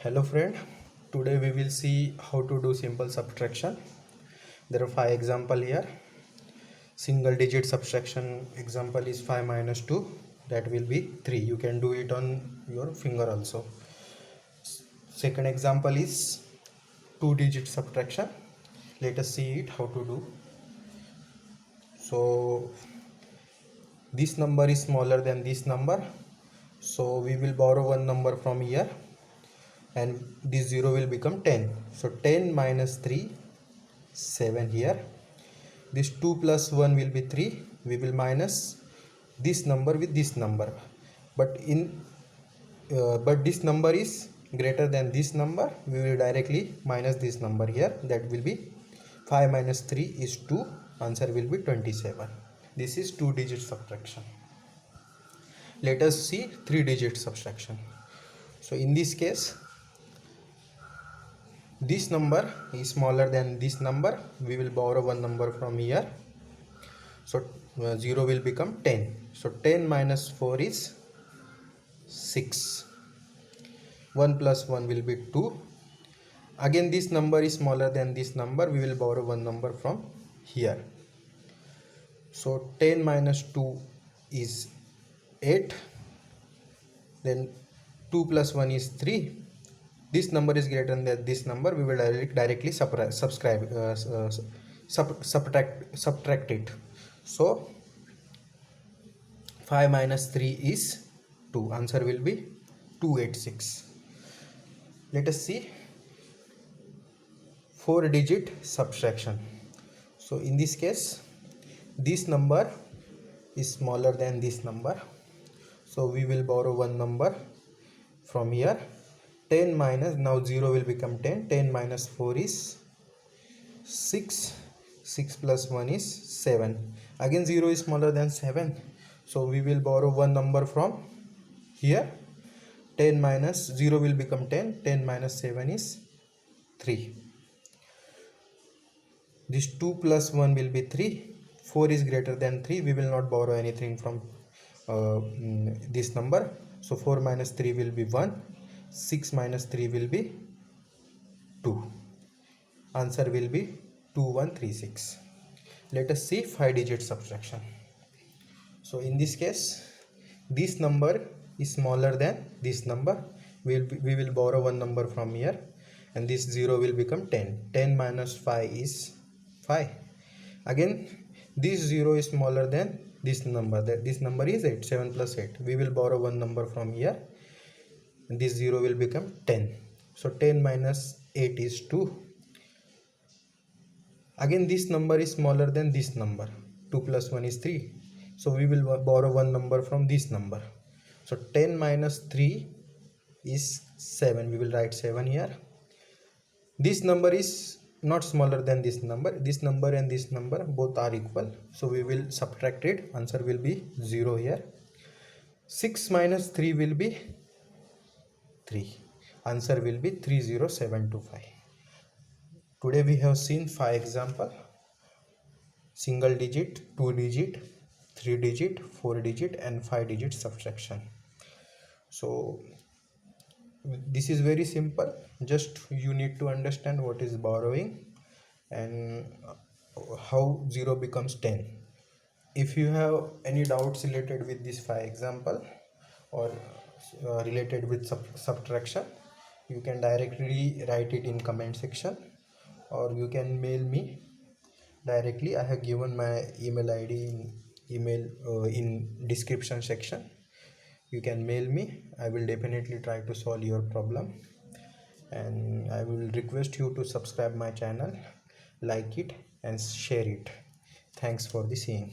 Hello friend, today we will see how to do simple subtraction. There are 5 example here. Single digit subtraction example is 5 minus 2, that will be 3. You can do it on your finger also. Second example is 2 digit subtraction. Let us see it how to do. So this number is smaller than this number, so we will borrow one number from here and this 0 will become 10. So 10 minus 3, 7 here. This 2 plus 1 will be 3. We will minus this number with this number, but this number is greater than this number. We will directly minus this number here. That will be 5 minus 3 is 2. Answer will be 27. This is 2 digit subtraction. Let us see 3 digit subtraction. So in this case, this number is smaller than this number. We will borrow one number from here. So 0 will become 10. So 10 minus 4 is 6. 1 plus 1 will be 2. Again this number is smaller than this number. We will borrow one number from here. So 10 minus 2 is 8. Then 2 plus 1 is 3. This number is greater than this number. We will directly subtract it. So 5 minus 3 is 2. Answer will be 286. Let us see 4 digit subtraction. So in this case, this number is smaller than this number, so we will borrow one number from here. 10 minus, now 0 will become 10. 10 minus 4 is 6. 6 plus 1 is 7. Again 0 is smaller than 7, so we will borrow one number from here. 10 minus 0 will become 10. 10 minus 7 is 3. This 2 plus 1 will be 3. 4 is greater than 3. We will not borrow anything from this number. So 4 minus 3 will be 1. 6 minus 3 will be 2. Answer will be 2136. Let us see 5 digit subtraction. So in this case, this number is smaller than this number. We will borrow one number from here and this 0 will become 10. 10 minus 5 is 5. Again this 0 is smaller than this number. This number is 8. 7 plus 8. We will borrow one number from here. This 0 will become 10. So 10 minus 8 is 2. Again this number is smaller than this number. 2 plus 1 is 3. So we will borrow one number from this number. So 10 minus 3 is 7. We will write 7 here. This number is not smaller than this number. This number and this number both are equal, so we will subtract it. Answer will be 0 here. 6 minus 3 will be 3. Answer will be 30725. Today we have seen 5 example: single digit, 2 digit, 3 digit, 4 digit and 5 digit subtraction. So this is very simple. Just you need to understand what is borrowing and how 0 becomes 10. If you have any doubts related with this 5 example or related with subtraction, you can directly write it in comment section, or you can mail me directly. I have given my email ID in description section. You can mail me. I will definitely try to solve your problem, and I will request you to subscribe my channel, like it and share it. Thanks for the seeing.